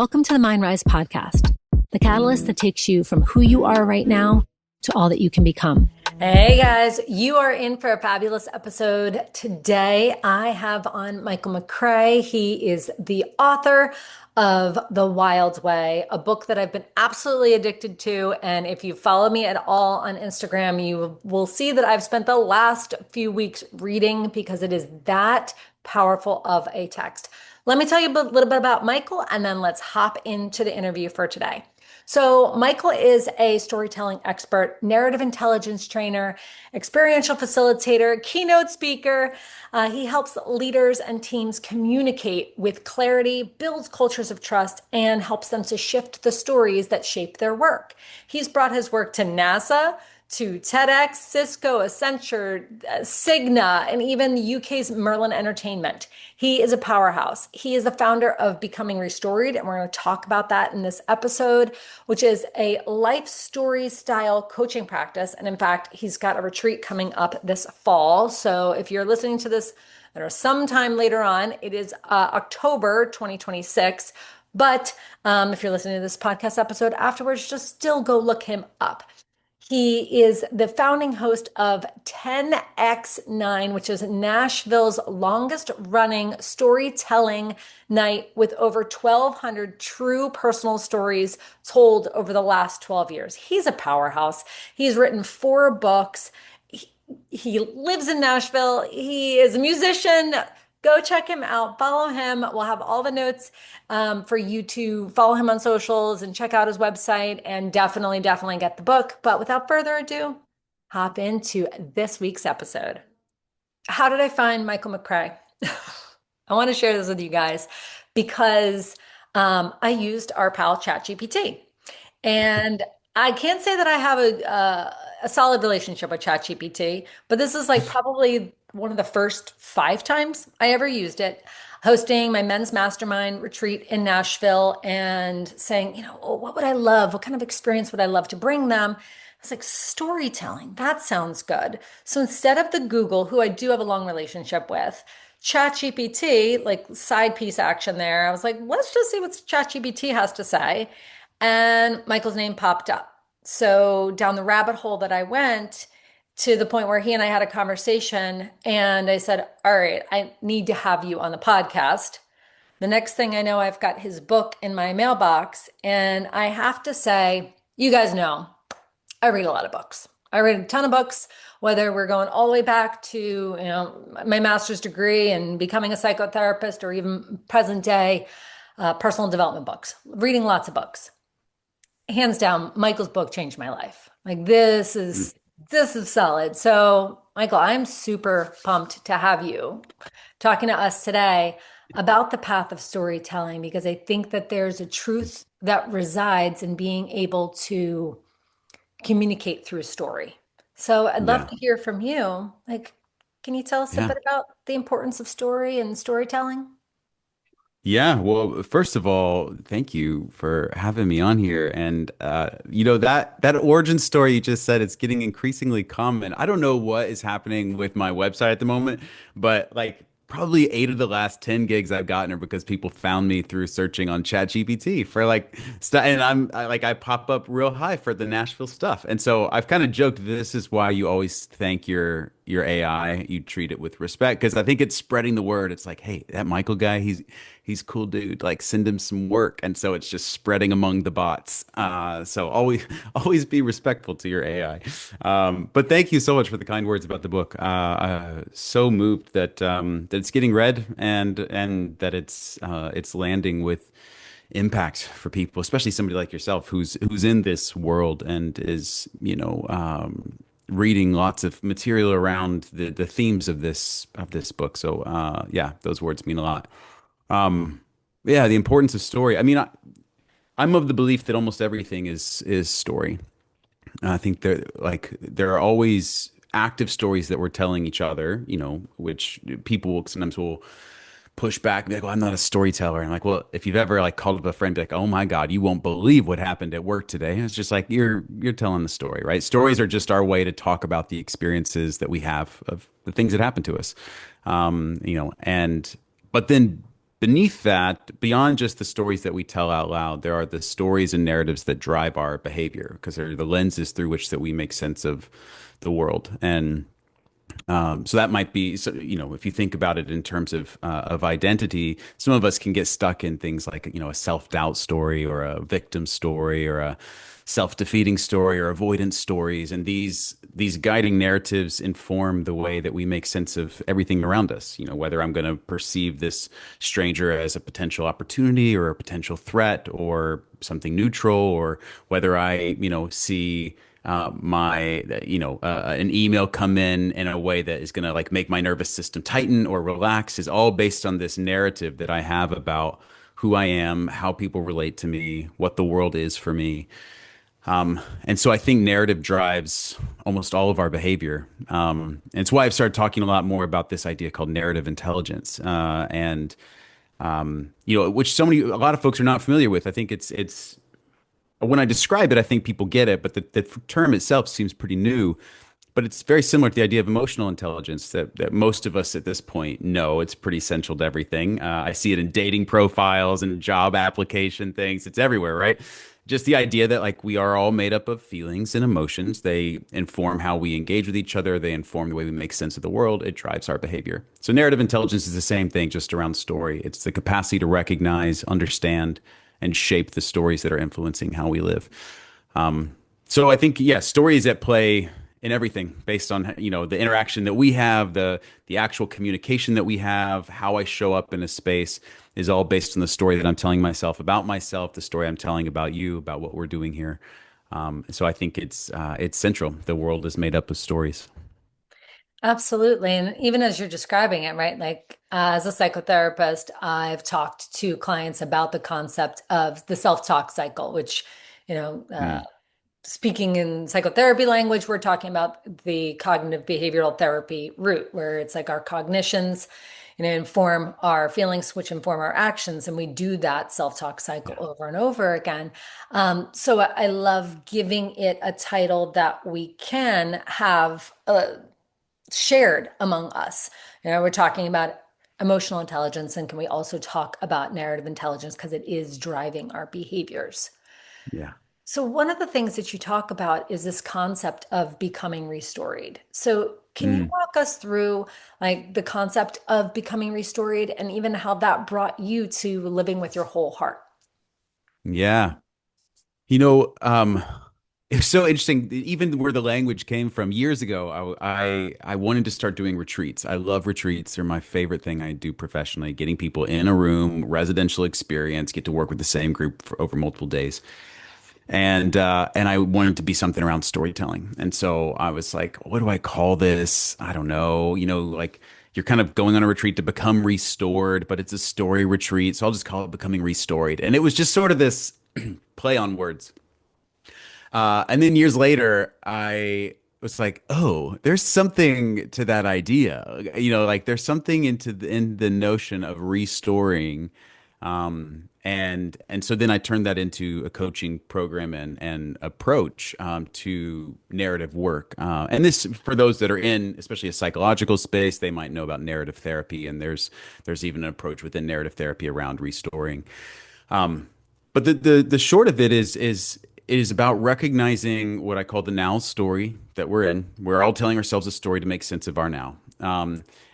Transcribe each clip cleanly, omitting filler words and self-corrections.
Welcome to the Mind Rise podcast, the catalyst that takes you from who you are right now to all that you can become. Hey guys, you are in for a fabulous episode. Today I have on Michael McRay. He is the author of The Wild Way, a book that I've been absolutely addicted to. And if you follow me at all on Instagram, you will see that I've spent the last few weeks reading because it is that powerful of a text. Let me tell you a little bit about Michael, and then let's hop into the interview for today. So Michael is a storytelling expert, narrative intelligence trainer, experiential facilitator, keynote speaker. He helps leaders and teams communicate with clarity, builds cultures of trust, and helps them to shift the stories that shape their work. He's brought his work to NASA, to TEDx, Cisco, Accenture, Cigna, and even the UK's Merlin Entertainment. He is a powerhouse. He is the founder of Becoming Restored, and we're going to talk about that in this episode, which is a life story style coaching practice. And in fact, he's got a retreat coming up this fall. So if you're listening to this or sometime later on, it is October 2026. But if you're listening to this podcast episode afterwards, just still go look him up. He is the founding host of 10x9, which is Nashville's longest running storytelling night with over 1,200 true personal stories told over the last 12 years. He's a powerhouse. He's written 4 books. He lives in Nashville. He is a musician. Go check him out. Follow him. We'll have all the notes for you to follow him on socials and check out his website and definitely get the book. But without further ado, hop into this week's episode. How did I find Michael McRay? I want to share this with you guys because I used our pal ChatGPT. And I can't say that I have a solid relationship with ChatGPT, but this is like probably one of the first 5 times I ever used it, hosting my men's mastermind retreat in Nashville and saying, oh, what would I love? What kind of experience would I love to bring them? I was like, storytelling, that sounds good. So instead of the Google, who I do have a long relationship with, ChatGPT, like side piece action there, I was like, let's just see what ChatGPT has to say. And Michael's name popped up. So down the rabbit hole that I went, to the point where he and I had a conversation and I said, all right, I need to have you on the podcast. The next thing I know, I've got his book in my mailbox. And I have to say, you guys know, I read a lot of books. I read a ton of books, whether we're going all the way back to, my master's degree and becoming a psychotherapist or even present day personal development books, reading lots of books. Hands down, Michael's book changed my life. Like this is solid. So Michael, I'm super pumped to have you talking to us today about the path of storytelling, because I think that there's a truth that resides in being able to communicate through story. So I'd love to hear from you. Like, can you tell us a bit about the importance of story and storytelling? Yeah, well, first of all, thank you for having me on here. And that origin story you just said, it's getting increasingly common. I don't know what is happening with my website at the moment, but like probably 8 of the last 10 gigs I've gotten are because people found me through searching on ChatGPT for like stuff, and I pop up real high for the Nashville stuff. And so I've kind of joked this is why you always thank your AI, you treat it with respect, because I think it's spreading the word. It's like, hey, that Michael guy, he's cool dude. Like send him some work, and so it's just spreading among the bots. So always be respectful to your AI. But thank you so much for the kind words about the book. So moved that it's getting read and that it's landing with impact for people, especially somebody like yourself who's in this world and is reading lots of material around the themes of this book. So those words mean a lot. The importance of story. I mean, I'm of the belief that almost everything is story. I think there are always active stories that we're telling each other, which people sometimes will push back and be like, well, I'm not a storyteller. And I'm like, well, if you've ever like called up a friend, be like, oh my God, you won't believe what happened at work today. And it's just like, you're telling the story, right? Stories are just our way to talk about the experiences that we have of the things that happen to us. But then beneath that, beyond just the stories that we tell out loud, there are the stories and narratives that drive our behavior because they're the lenses through which that we make sense of the world. And so that might be, so, if you think about it in terms of identity, some of us can get stuck in things like, a self-doubt story or a victim story or a self-defeating story or avoidance stories. And these guiding narratives inform the way that we make sense of everything around us. Whether I'm going to perceive this stranger as a potential opportunity or a potential threat or something neutral, or whether I, see an email come in a way that is going to like make my nervous system tighten or relax, is all based on this narrative that I have about who I am, how people relate to me, what the world is for me. And so I think narrative drives almost all of our behavior. And it's why I've started talking a lot more about this idea called narrative intelligence, which a lot of folks are not familiar with. I think it's when I describe it, I think people get it, but the term itself seems pretty new. But it's very similar to the idea of emotional intelligence that most of us at this point know. It's pretty central to everything. I see it in dating profiles and job application things. It's everywhere, right? Just the idea that like we are all made up of feelings and emotions. They inform how we engage with each other. They inform the way we make sense of the world. It drives our behavior. So narrative intelligence is the same thing, just around story. It's the capacity to recognize, understand, and shape the stories that are influencing how we live. So I think, yeah, stories at play in everything based on, the interaction that we have, the actual communication that we have, how I show up in a space is all based on the story that I'm telling myself about myself, the story I'm telling about you, about what we're doing here. So I think it's central. The world is made up of stories. Absolutely. And even as you're describing it, right? Like as a psychotherapist, I've talked to clients about the concept of the self-talk cycle, which, you know, uh, Mm, speaking in psychotherapy language, we're talking about the cognitive behavioral therapy route, where it's like our cognitions, inform our feelings, which inform our actions. And we do that self-talk cycle yeah. over and over again. So I love giving it a title that we can have shared among us. We're talking about emotional intelligence, and can we also talk about narrative intelligence because it is driving our behaviors? Yeah. So, one of the things that you talk about is this concept of becoming restoried. So, can you Mm, walk us through like the concept of becoming restoried and even how that brought you to living with your whole heart? yeah. You know, um, it's so interesting. Even where the language came from years ago, I wanted to start doing retreats. I love retreats. They're my favorite thing I do professionally. Getting people in a room, residential experience, get to work with the same group for over multiple days. And I wanted to be something around storytelling. And so I was like, what do I call this? I don't know. Like you're kind of going on a retreat to become restored, but it's a story retreat. So I'll just call it becoming restored. And it was just sort of this play on words. And then years later, I was like, oh, there's something to that idea. Like there's something in the notion of restoring. And so then I turned that into a coaching program and approach to narrative work. And this, for those that are in, especially a psychological space, they might know about narrative therapy. And there's even an approach within narrative therapy around restoring. But the short of it is about recognizing what I call the now story that we're in. We're all telling ourselves a story to make sense of our now.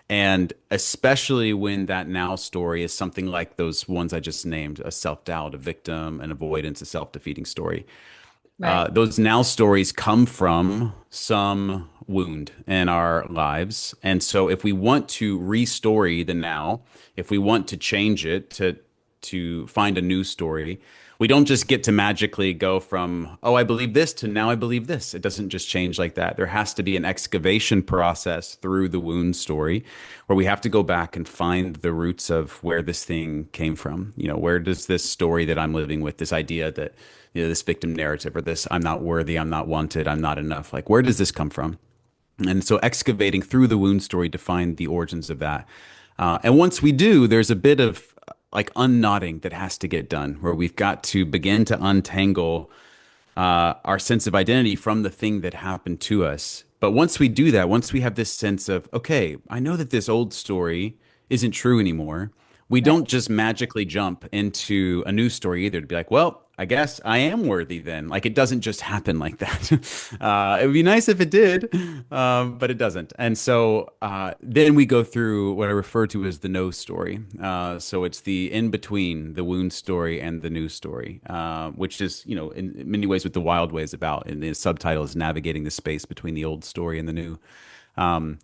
And especially when that now story is something like those ones I just named, a self-doubt, a victim, an avoidance, a self-defeating story. Right. Those now stories come from some wound in our lives. And so if we want to restory the now, if we want to change it to find a new story, we don't just get to magically go from, oh, I believe this to now I believe this. It doesn't just change like that. There has to be an excavation process through the wound story where we have to go back and find the roots of where this thing came from. Where does this story that I'm living with, this idea that, this victim narrative or this I'm not worthy, I'm not wanted, I'm not enough, like where does this come from? And so excavating through the wound story to find the origins of that. And once we do, there's a bit of like unknotting that has to get done where we've got to begin to untangle our sense of identity from the thing that happened to us. But once we do that, once we have this sense of, okay, I know that this old story isn't true anymore. we Right. don't just magically jump into a news story either to be like, well, I guess I am worthy then. Like it doesn't just happen like that. It would be nice if it did, but it doesn't. And so then we go through what I refer to as the no story. So it's the in between the wound story and the news story, which is, in many ways what the Wild Way is about. And the subtitle is navigating the space between the old story and the new. Um,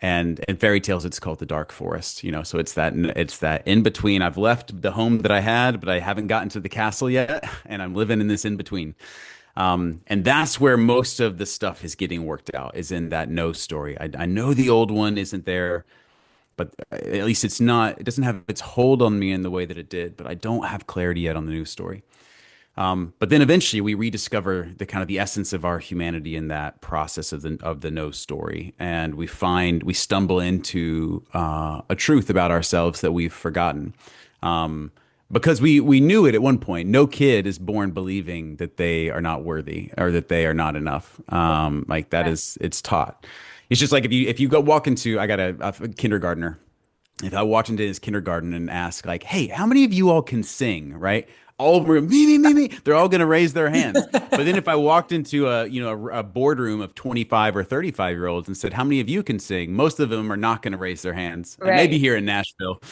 and in fairy tales, it's called the dark forest. So it's that in between. I've left the home that I had, but I haven't gotten to the castle yet, and I'm living in this in between. And that's where most of the stuff is getting worked out, is in that no story. I know the old one isn't there, but at least it's not. It doesn't have its hold on me in the way that it did. But I don't have clarity yet on the new story. But then eventually we rediscover the kind of the essence of our humanity in that process of the no story, and we stumble into a truth about ourselves that we've forgotten. Because we knew it at one point. No kid is born believing that they are not worthy or that they are not enough. Like that Right. is it's taught. It's just like if you go walk into I got a kindergartner, if I walked into his kindergarten and ask, like, hey, how many of you all can sing, right? All of them are me, me, me, me. They're all going to raise their hands. But then if I walked into a boardroom of 25 or 35-year-olds and said, how many of you can sing? Most of them are not going to raise their hands. And maybe Right. here in Nashville,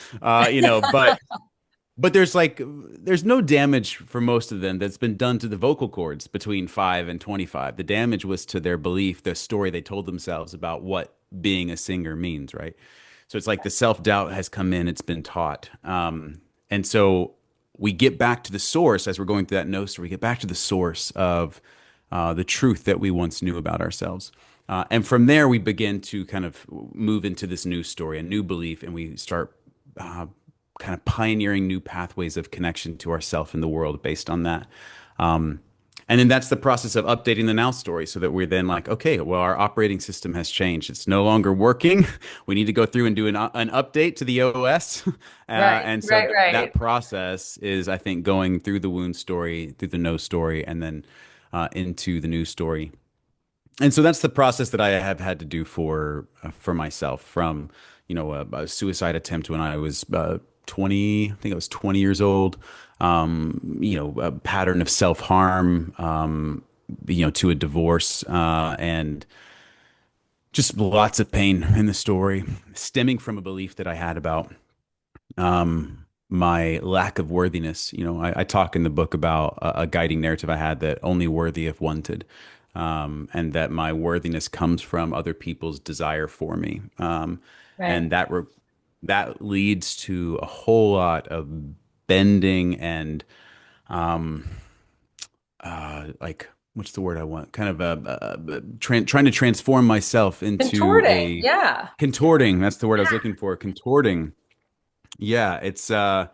but there's no damage for most of them that's been done to the vocal cords between 5 and 25. The damage was to their belief, the story they told themselves about what being a singer means, right? So it's like the self-doubt has come in, it's been taught. And so we get back to the source as we're going through that no story, we get back to the source of the truth that we once knew about ourselves. And from there, we begin to kind of move into this new story, a new belief, and we start uh, kind of pioneering new pathways of connection to ourself and the world based on that. Um, and then that's the process of updating the now story so that we're then like, okay, well, our operating system has changed. It's no longer working. We need to go through and do an update to the OS. Right. And so Right. that Right. process is, I think, going through the wound story, through the no story, and then into the new story. And so that's the process that I have had to do for myself from, a suicide attempt when I was 20, I think I was 20 years old, a pattern of self-harm, to a divorce, and just lots of pain in the story stemming from a belief that I had about my lack of worthiness. I talk in the book about a guiding narrative I had that only worthy if wanted, and that my worthiness comes from other people's desire for me, Right. and that leads to a whole lot of bending and like what's the word I want? Kind of trying to transform myself into Contorting. a Yeah. contorting. That's the word I was looking for. Contorting. Yeah, it's to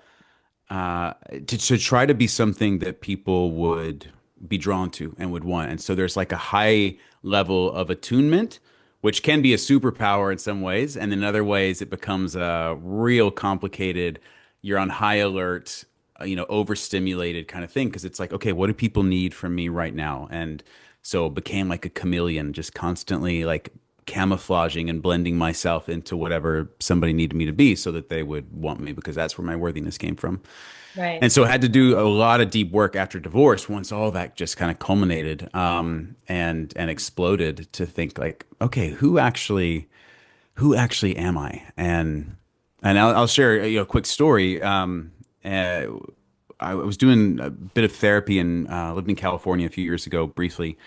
try to be something that people would be drawn to and would want. And so there's like a high level of attunement, which can be a superpower in some ways, and in other ways it becomes a real complicated. You're on high alert, overstimulated kind of thing because it's like, okay, what do people need from me right now? And so it became like a chameleon, just constantly like camouflaging and blending myself into whatever somebody needed me to be so that they would want me because that's where my worthiness came from. Right. And so I had to do a lot of deep work after divorce once all that just kind of culminated and exploded to think like, okay, who actually am I? And I'll share a quick story. Uh, I was doing a bit of therapy and lived in California a few years ago briefly.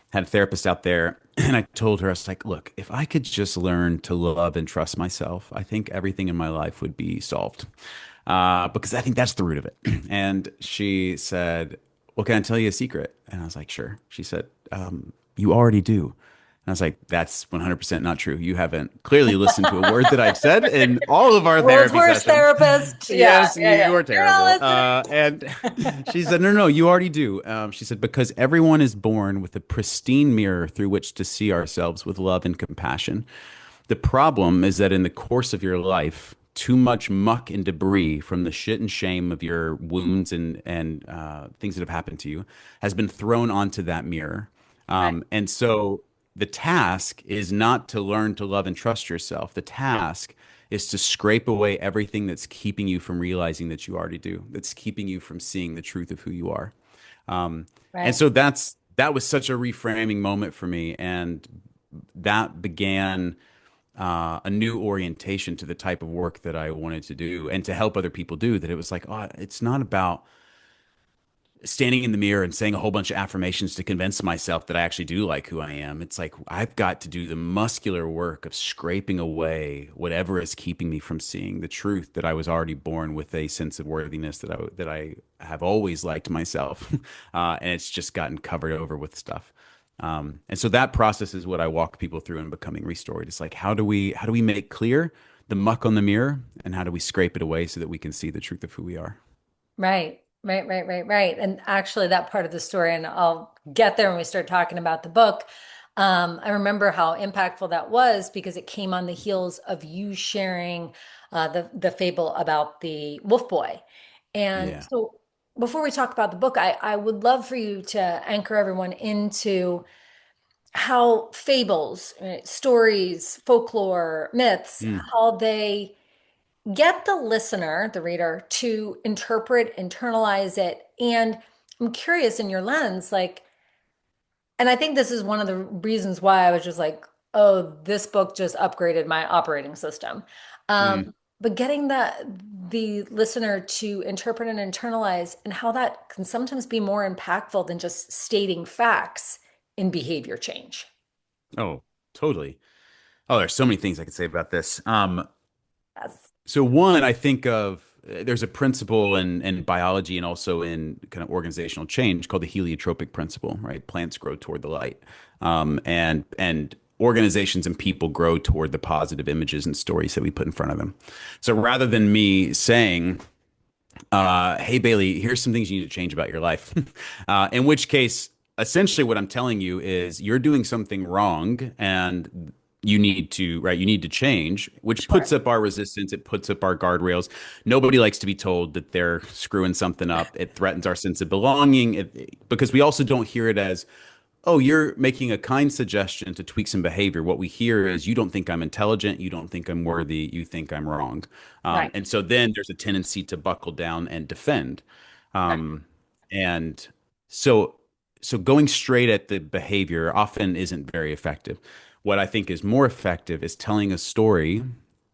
Had a therapist out there, and I told her, I was like, look, if I could just learn to love and trust myself, I think everything in my life would be solved. Because I think that's the root of it. And she said, well, can I tell you a secret? And I was like, sure. She said, you already do. And I was like, that's 100% not true. You haven't clearly listened to a word that I've said in all of our World's therapy worst sessions. therapist. Yeah. Yes, Yeah. you Yeah. are You're terrible. not And she said, no, no, you already do. She said, because everyone is born with a pristine mirror through which to see ourselves with love and compassion. The problem is that in the course of your life, too much muck and debris from the shit and shame of your wounds and things that have happened to you has been thrown onto that mirror. listening. And so the task is not to learn to love and trust yourself. The task is to scrape away everything that's keeping you from realizing that you already do, that's keeping you from seeing the truth of who you are. Um, and Right. so that was such a reframing moment for me, and that began a new orientation to the type of work that I wanted to do and to help other people do. That it was like, oh, it's not about standing in the mirror and saying a whole bunch of affirmations to convince myself that I actually do like who I am. It's like I've got to do the muscular work of scraping away whatever is keeping me from seeing the truth that I was already born with a sense of worthiness that I have always liked myself, and it's just gotten covered over with stuff. And so that process is what I walk people through in becoming restored. It's like how do we make clear the muck on the mirror, and how do we scrape it away so that we can see the truth of who we are? Right, right, right, right, right. And actually, that part of the story, and I'll get there when we start talking about the book. I remember how impactful that was because it came on the heels of you sharing the fable about the wolf boy. And Yeah. so, before we talk about the book, I would love for you to anchor everyone into how fables, right, stories, folklore, myths, Mm. how they get the listener, the reader, to interpret, internalize it. And I'm curious in your lens, like, and I think this is one of the reasons why I was just like, oh, this book just upgraded my operating system. Mm. But getting the listener to interpret and internalize, and how that can sometimes be more impactful than just stating facts in behavior change. Oh, totally. Oh, there's so many things I could say about this. Yes. So one, I think of there's a principle in biology and also in kind of organizational change called the heliotropic principle, right? Plants grow toward the light, and organizations and people grow toward the positive images and stories that we put in front of them. So rather than me saying, hey Bailey, here's some things you need to change about your life. In which case, essentially, what I'm telling you is you're doing something wrong, and you need to change, which puts Sure. up our resistance. It puts up our guardrails. Nobody likes to be told that they're screwing something up. It threatens our sense of belonging. Because we also don't hear it as, oh, you're making a kind suggestion to tweak some behavior. What we hear is, you don't think I'm intelligent. You don't think I'm worthy. You think I'm wrong. Right. And so then there's a tendency to buckle down and defend. Right. Um, and so, so going straight at the behavior often isn't very effective. What I think is more effective is telling a story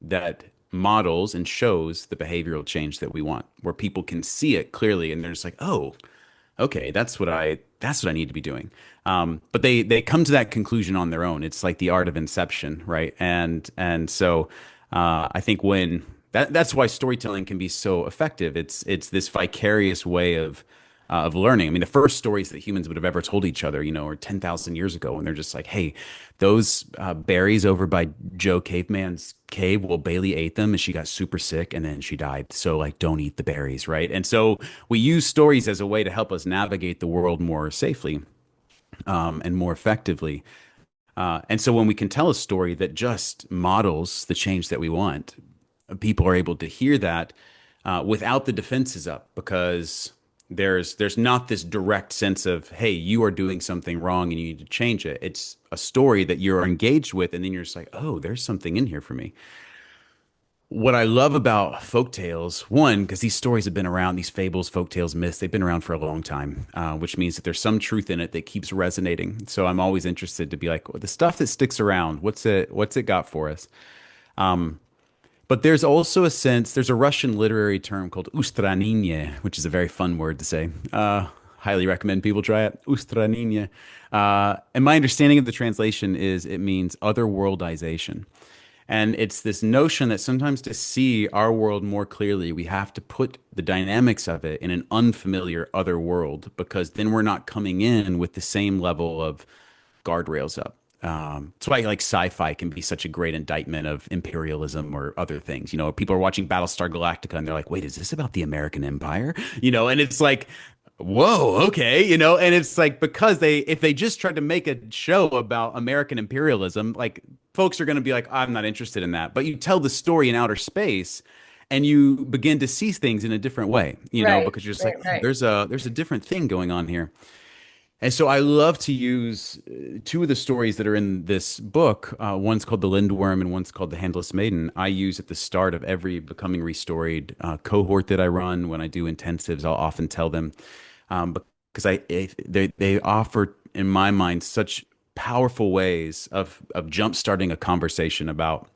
that models and shows the behavioral change that we want, where people can see it clearly and they're just like, oh, okay, that's what I need to be doing. But they come to that conclusion on their own. It's like the art of inception, right? And so I think when that's why storytelling can be so effective. It's this vicarious way of learning. I mean, the first stories that humans would have ever told each other, are 10,000 years ago, and they're just like, hey, those berries over by Joe Caveman's cave, well, Bailey ate them and she got super sick and then she died. So, like, don't eat the berries, right? And so we use stories as a way to help us navigate the world more safely, and more effectively. And so when we can tell a story that just models the change that we want, people are able to hear that without the defenses up, because there's not this direct sense of, hey, you are doing something wrong and you need to change it. It's a story that you're engaged with, and then you're just like, oh, there's something in here for me. What I love about folk tales, one, because these stories have been around, these fables, folk tales, myths, they've been around for a long time, which means that there's some truth in it that keeps resonating. So I'm always interested to be like, well, the stuff that sticks around, what's it got for us? But there's also a sense, there's a Russian literary term called ustranение, which is a very fun word to say. Highly recommend people try it. Ustranение. And my understanding of the translation is it means otherworldization. And it's this notion that sometimes to see our world more clearly, we have to put the dynamics of it in an unfamiliar other world, because then we're not coming in with the same level of guardrails up. That's why like sci-fi can be such a great indictment of imperialism or other things. People are watching Battlestar Galactica and they're like, "Wait, is this about the American Empire?" And it's like, "Whoa, okay," and it's like, because if they just tried to make a show about American imperialism, like, folks are going to be like, "I'm not interested in that." But you tell the story in outer space, and you begin to see things in a different way, Right. because you're just like, Right. "Oh, Right. there's a different thing going on here." And so I love to use two of the stories that are in this book. One's called The Lindworm and one's called The Handless Maiden. I use at the start of every Becoming Restoried cohort that I run. When I do intensives, I'll often tell them because they offer, in my mind, such powerful ways of jump starting a conversation about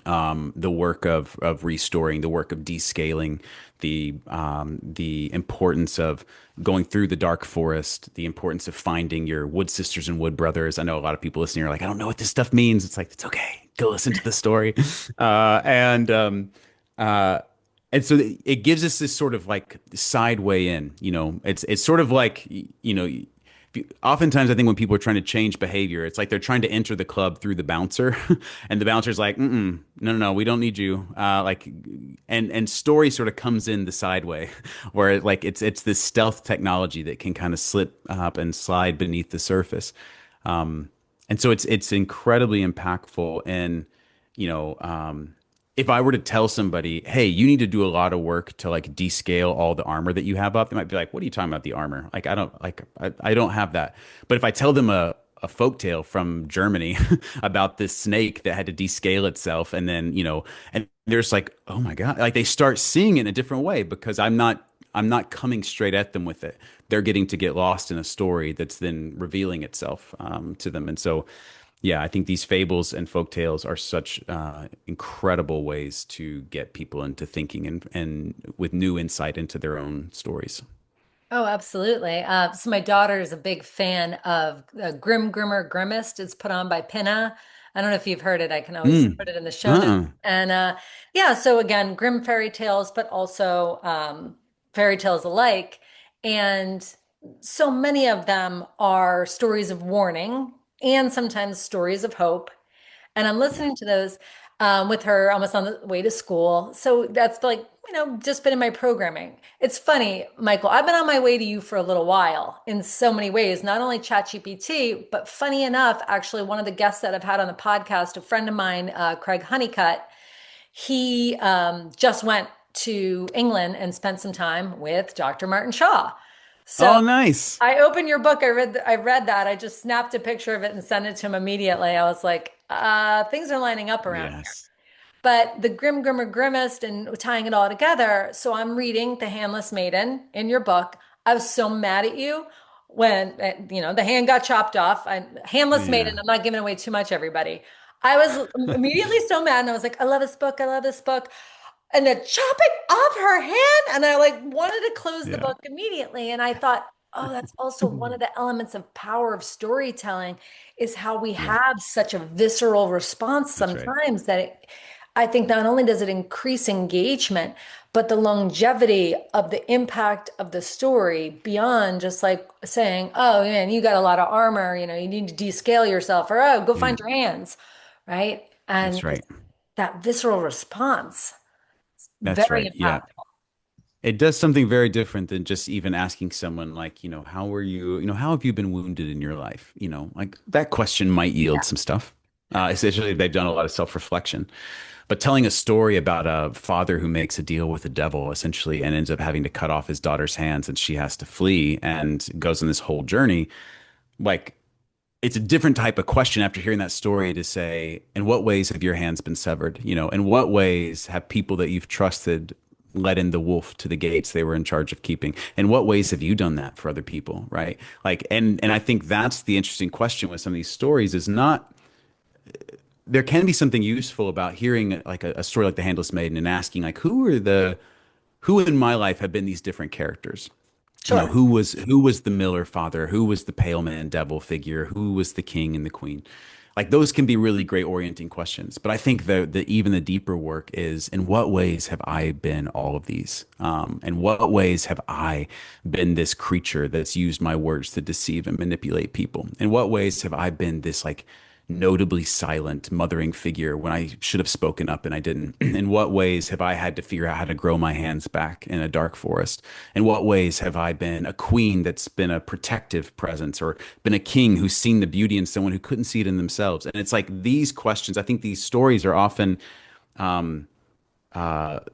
the work of restoring, the work of descaling, the importance of going through the dark forest, the importance of finding your wood sisters and wood brothers. I know a lot of people listening are like, I don't know what this stuff means. It's like, it's okay. Go listen to the story. Uh, and so it gives us this sort of like side way in, it's sort of like, oftentimes I think when people are trying to change behavior, it's like they're trying to enter the club through the bouncer, and the bouncer's like, no, no, no, we don't need you. And story sort of comes in the side way, where like it's this stealth technology that can kind of slip up and slide beneath the surface. And so it's incredibly impactful. And you know, if I were to tell somebody, hey, you need to do a lot of work to like descale all the armor that you have up, they might be like, what are you talking about, the armor? Like, I don't have that. But if I tell them a folktale from Germany about this snake that had to descale itself, and then, and there's like, oh my God, like they start seeing it in a different way because I'm not coming straight at them with it. They're getting to get lost in a story that's then revealing itself to them. And so, yeah, I think these fables and folk tales are such incredible ways to get people into thinking and with new insight into their own stories. Oh, absolutely. So my daughter is a big fan of Grim Grimmer Grimmest. It's put on by Pinna. I don't know if you've heard it. I can always Mm. put it in the show notes. Uh-uh. And yeah, so again, grim fairy tales, but also fairy tales alike. And so many of them are stories of warning and sometimes stories of hope. And I'm Yeah. listening to those with her almost on the way to school. So that's like, just been in my programming. It's funny, Michael, I've been on my way to you for a little while in so many ways, not only ChatGPT, but funny enough, actually, one of the guests that I've had on the podcast, a friend of mine, Craig Honeycutt, he just went to England and spent some time with Dr. Martin Shaw. So Oh, nice. I opened your book. I read that. I just snapped a picture of it and sent it to him immediately. I was like, things are lining up around here. Yes. But the Grim Grimmer Grimmest and tying it all together. So I'm reading The Handless Maiden in your book. I was so mad at you when the hand got chopped off. Handless Maiden. Yeah. I'm not giving away too much, everybody. I was immediately so mad, and I was like, I love this book. I love this book. And the chopping off her hand, and I like wanted to close the Yeah. book immediately. And I thought, oh, that's also one of the elements of power of storytelling is how we Yeah. have such a visceral response That's right. sometimes that I think not only does it increase engagement, but the longevity of the impact of the story beyond just like saying, oh man, you got a lot of armor, you need to descale yourself, or oh, go Yeah. find your hands, right? And That's right. that visceral response, That's very right. Yeah. impactful. It does something very different than just even asking someone like, how were you, how have you been wounded in your life? Like that question might yield some stuff, especially if they've done a lot of self-reflection. But telling a story about a father who makes a deal with the devil essentially and ends up having to cut off his daughter's hands and she has to flee and goes on this whole journey, like it's a different type of question after hearing that story to say, in what ways have your hands been severed? In what ways have people that you've trusted let in the wolf to the gates they were in charge of keeping? In what ways have you done that for other people? Right. Like, and I think that's the interesting question with some of these stories is not, there can be something useful about hearing like a story like The Handless Maiden and asking like, who in my life have been these different characters? Sure. Who was the miller father? Who was the pale man devil figure? Who was the king and the queen? Like those can be really great orienting questions. But I think the even the deeper work is in what ways have I been all of these? In what ways have I been this creature that's used my words to deceive and manipulate people? In what ways have I been this like notably silent mothering figure when I should have spoken up and I didn't? In what ways have I had to figure out how to grow my hands back in a dark forest? In what ways have I been a queen that's been a protective presence or been a king who's seen the beauty in someone who couldn't see it in themselves? And it's like these questions, I think these stories are often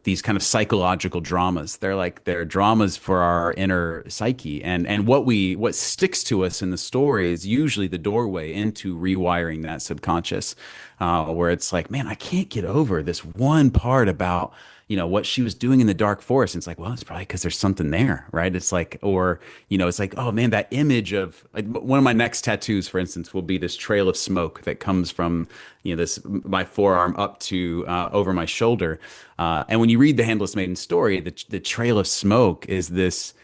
these kind of psychological dramas. They're dramas for our inner psyche, and what sticks to us in the story is usually the doorway into rewiring that subconscious, where it's like, man, I can't get over this one part about what she was doing in the dark forest. And it's like, well, it's probably because there's something there, right? It's like, or it's like, oh man, that image of like, one of my next tattoos, for instance, will be this trail of smoke that comes from this my forearm up to over my shoulder. And when you read the Handless Maiden story, the trail of smoke is this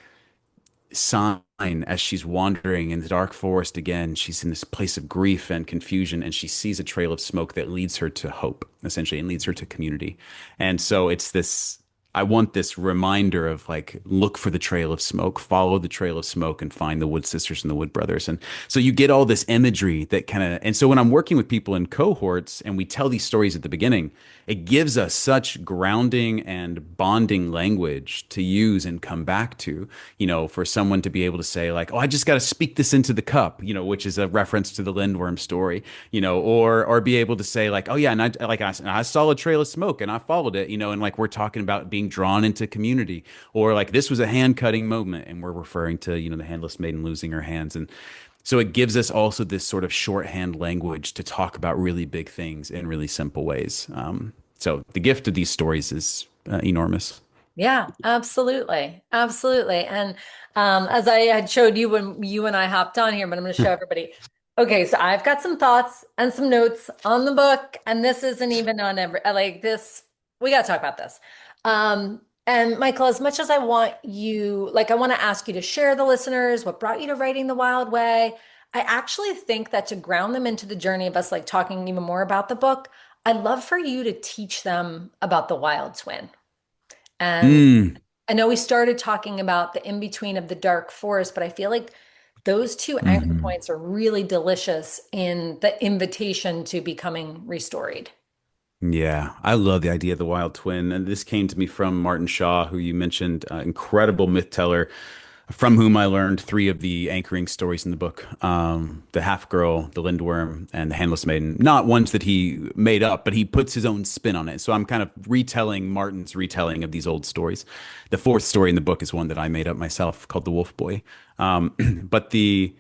sign as she's wandering in the dark forest again. She's in this place of grief and confusion, and she sees a trail of smoke that leads her to hope, essentially, and leads her to community. And so it's this. I want this reminder of like, look for the trail of smoke, follow the trail of smoke, and find the Wood Sisters and the Wood Brothers. And so you get all this imagery that kind of, and so when I'm working with people in cohorts and we tell these stories at the beginning, it gives us such grounding and bonding language to use and come back to, for someone to be able to say like, oh, I just got to speak this into the cup, which is a reference to the Lindworm story, or be able to say like, oh yeah, and I saw a trail of smoke and I followed it, and like we're talking about being drawn into community, or like this was a hand cutting moment and we're referring to, the Handless Maiden losing her hands. And so it gives us also this sort of shorthand language to talk about really big things in really simple ways. So the gift of these stories is enormous. Yeah, absolutely. Absolutely. And as I had showed you when you and I hopped on here, but I'm going to show everybody. Okay, so I've got some thoughts and some notes on the book, and this isn't even on every like this. We got to talk about this. And Michael, as much as I want you, like I want to ask you to share the listeners what brought you to writing The Wild Way, I actually think that to ground them into the journey of us like talking even more about the book, I'd love for you to teach them about the wild twin. And Mm. I know we started talking about the in between of the dark forest, but I feel like those two anchor Mhm. points are really delicious in the invitation to becoming restored. Yeah, I love the idea of the wild twin. And this came to me from Martin Shaw, who you mentioned, incredible myth teller, from whom I learned three of the anchoring stories in the book, the half girl, the Lindworm, and the Handless Maiden. Not ones that he made up, but he puts his own spin on it. So I'm kind of retelling Martin's retelling of these old stories. The fourth story in the book is one that I made up myself called The Wolf Boy. But the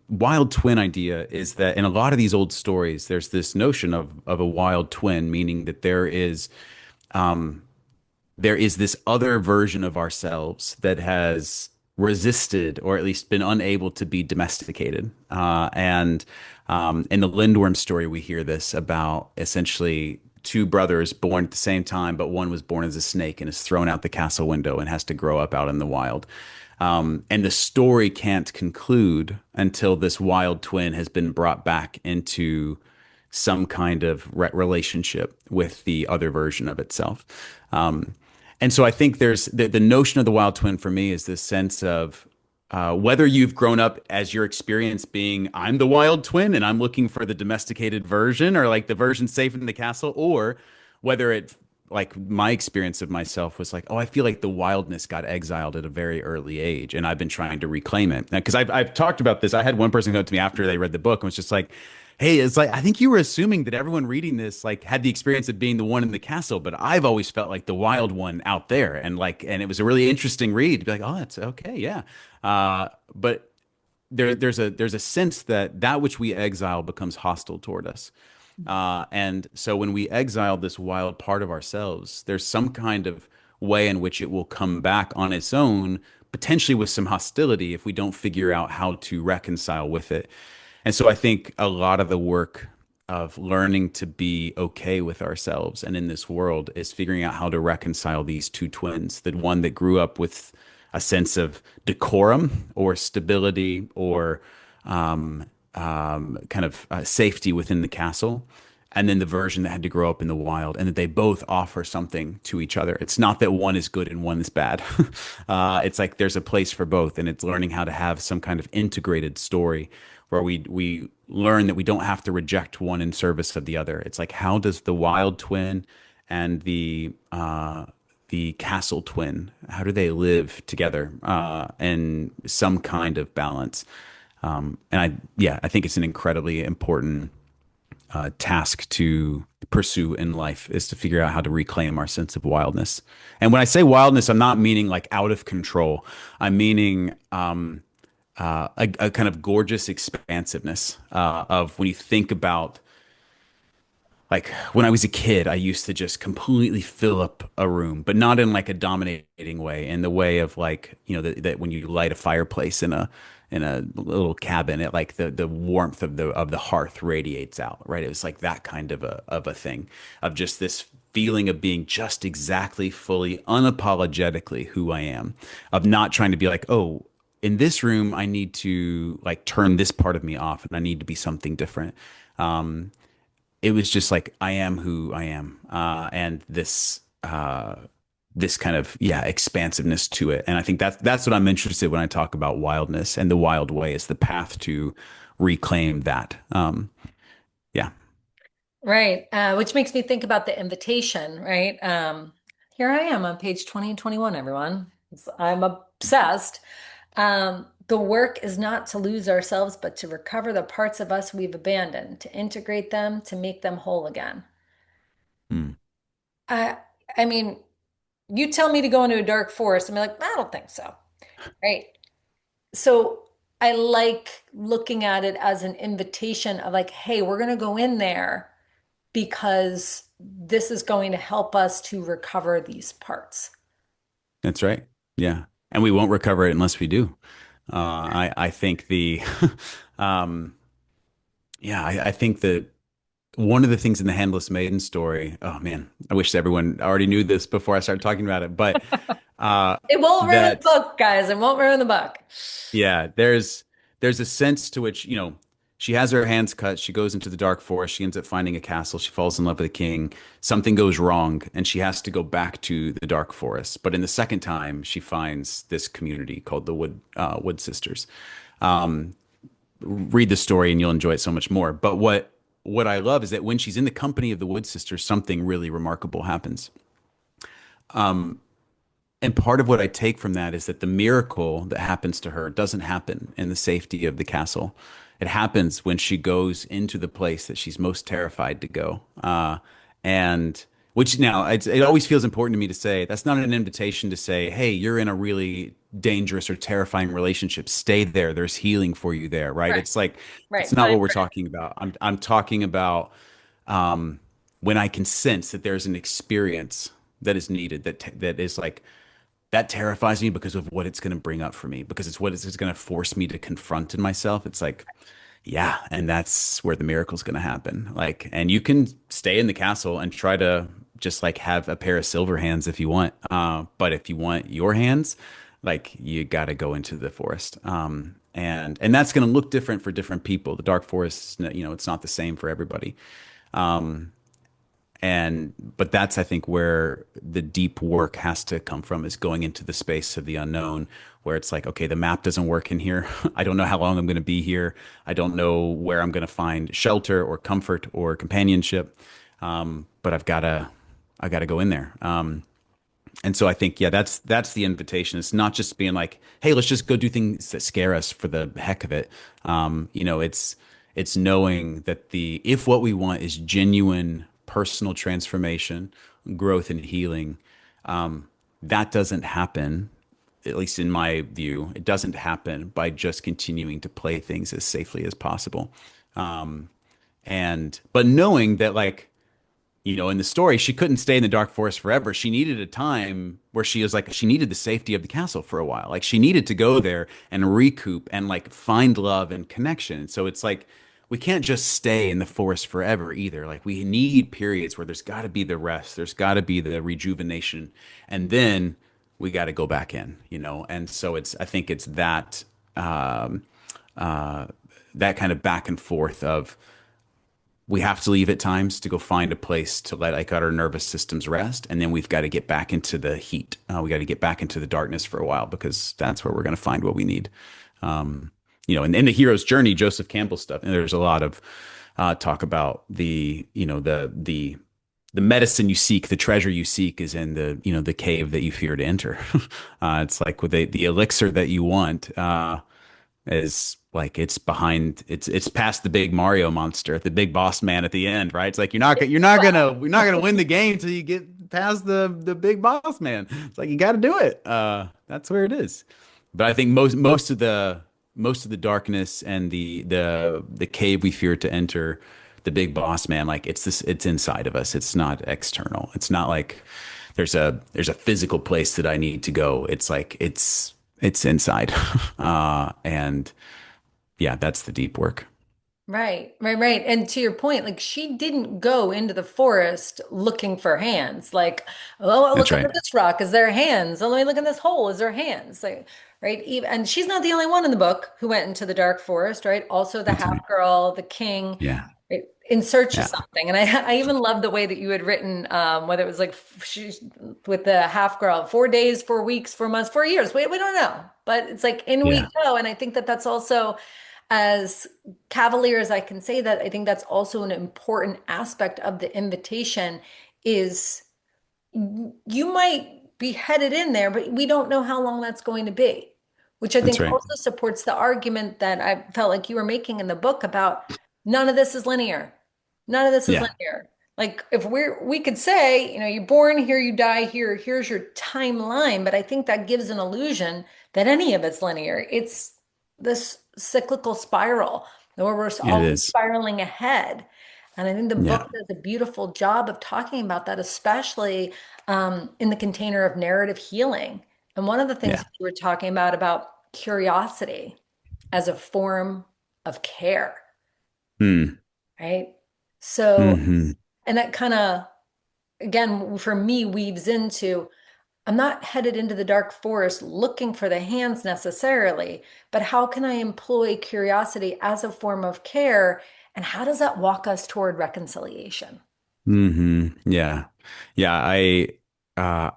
wild twin idea is that in a lot of these old stories, there's this notion of a wild twin, meaning that there is this other version of ourselves that has resisted or at least been unable to be domesticated. And in the Lindworm story, we hear this about essentially two brothers born at the same time, but one was born as a snake and is thrown out the castle window and has to grow up out in the wild. And the story can't conclude until this wild twin has been brought back into some kind of relationship with the other version of itself. Um, and so I think there's the notion of the wild twin for me is this sense of whether you've grown up as your experience being, I'm the wild twin and I'm looking for the domesticated version or like the version safe in the castle, or whether it like my experience of myself was like, oh, I feel like the wildness got exiled at a very early age, and I've been trying to reclaim it. Because I've talked about this. I had one person come up to me after they read the book and was just like, hey, it's like I think you were assuming that everyone reading this like had the experience of being the one in the castle, but I've always felt like the wild one out there, and like, and it was a really interesting read to be like, oh, that's okay, yeah. But there's a sense that that which we exile becomes hostile toward us. And so when we exile this wild part of ourselves, there's some kind of way in which it will come back on its own, potentially with some hostility if we don't figure out how to reconcile with it. And so I think a lot of the work of learning to be okay with ourselves and in this world is figuring out how to reconcile these two twins, the one that grew up with a sense of decorum or stability or kind of safety within the castle, and then the version that had to grow up in the wild, and that they both offer something to each other. It's not that one is good and one is bad. It's like there's a place for both, and it's learning how to have some kind of integrated story where we learn that we don't have to reject one in service of the other. It's like, how does the wild twin and the castle twin, how do they live together in some kind of balance? And I think it's an incredibly important task to pursue in life is to figure out how to reclaim our sense of wildness. And when I say wildness, I'm not meaning like out of control. I'm meaning a kind of gorgeous expansiveness of when you think about like when I was a kid, I used to just completely fill up a room, but not in like a dominating way, in the way of like, that when you light a fireplace in a little cabin, it like the warmth of the hearth radiates out, right? It was like that kind of a thing, of just this feeling of being just exactly fully unapologetically who I am, of not trying to be like, oh, in this room, I need to like turn this part of me off and I need to be something different. It was just like I am who I am, and this kind of expansiveness to it. And I think that's what I'm interested in when I talk about wildness, and the wild way is the path to reclaim that. Yeah. Right. Which makes me think about the invitation, right? Here I am on page 20 and 21, everyone. I'm obsessed. The work is not to lose ourselves, but to recover the parts of us we've abandoned, to integrate them, to make them whole again. Mm. I, I mean, you tell me to go into a dark forest, I'm like, I don't think so. Right. So I like looking at it as an invitation of like, hey, we're going to go in there because this is going to help us to recover these parts. That's right. Yeah. And we won't recover it unless we do. I think um, I think that one of the things in the Handless Maiden story, oh man, I wish everyone already knew this before I started talking about it, but uh, It won't ruin the that book, guys. It won't ruin the book. yeah, there's a sense to which, she has her hands cut, she goes into the dark forest, she ends up finding a castle, she falls in love with a king, something goes wrong, and she has to go back to the dark forest. But in the second time, she finds this community called the Wood Sisters. Um, Read the story and you'll enjoy it so much more. But what I love is that when she's in the company of the Wood Sisters, something really remarkable happens. And part of what I take from that is that the miracle that happens to her doesn't happen in the safety of the castle. It happens when she goes into the place that she's most terrified to go. And which now it always feels important to me to say that's not an invitation to say, hey, you're in a really dangerous or terrifying relationship. Stay there. There's healing for you there, right? Right, It's like, it's right. not Fine. what we're talking about. I'm talking about when I can sense that there's an experience that is needed, that is like, that terrifies me because of what it's going to bring up for me, because it's what it's going to force me to confront in myself. It's like, yeah, and that's where the miracle's going to happen. Like, and you can stay in the castle and try to just like have a pair of silver hands if you want. But if you want your hands, like you got to go into the forest. And that's going to look different for different people. The dark forest, it's not the same for everybody. But that's, I think, where the deep work has to come from, is going into the space of the unknown, where it's like, okay, the map doesn't work in here. I don't know how long I'm going to be here. I don't know where I'm going to find shelter or comfort or companionship. But I gotta go in there. And so I think, yeah, that's the invitation. It's not just being like, hey, let's just go do things that scare us for the heck of it. It's knowing that if what we want is genuine personal transformation, growth, and healing, that doesn't happen. At least in my view, it doesn't happen by just continuing to play things as safely as possible. But knowing that, like, in the story, she couldn't stay in the dark forest forever. She needed a time where she was like, she needed the safety of the castle for a while. Like, she needed to go there and recoup and like find love and connection. So it's like, we can't just stay in the forest forever either. Like, we need periods where there's got to be the rest, there's got to be the rejuvenation, and then we got to go back in. And so I think it's that kind of back and forth of, we have to leave at times to go find a place to let like our nervous systems rest, and then we've got to get back into the heat. We got to get back into the darkness for a while, because that's where we're going to find what we need. And in the hero's journey, Joseph Campbell stuff, and there's a lot of talk about the medicine you seek, the treasure you seek is in the cave that you fear to enter. It's like with the elixir that you want is like it's past the big Mario monster, the big boss man at the end, right? It's like we're not gonna win the game till you get past the big boss man. It's like you got to do it. That's where it is. But I think most of the darkness and the cave we fear to enter, the big boss man, like it's inside of us. It's not external. It's not like there's a physical place that I need to go. It's like it's inside. And yeah, that's the deep work. Right, right, right. And to your point, like she didn't go into the forest looking for hands. Like, oh, That's look under right. this rock. Is there hands? Oh, let me look in this hole. Is there hands? Like, right. And she's not the only one in the book who went into the dark forest, right? Also the That's half right. girl, the king, Yeah. right? In search of Yeah. something. And I even love the way that you had written, whether it was like she with the half girl, 4 days, 4 weeks, 4 months, 4 years. We don't know, but it's like in we Yeah. go. And I think that that's also as cavalier as I can say that, I think that's also an important aspect of the invitation is you might be headed in there, but we don't know how long that's going to be, which I That's think right. also supports the argument that I felt like you were making in the book about none of this is linear. None of this is Yeah. linear. Like if we could say, you're born here, you die here, here's your timeline, but I think that gives an illusion that any of it's linear. It's this cyclical spiral where we're It always is. spiraling ahead. And I think the Yeah. book does a beautiful job of talking about that, especially in the container of narrative healing. And one of the things Yeah. that you were talking about curiosity as a form of care, Mm. right? So, Hmm. and that kind of, again, for me, weaves into I'm not headed into the dark forest looking for the hands necessarily, but how can I employ curiosity as a form of care? And how does that walk us toward reconciliation? Yeah. Yeah. Uh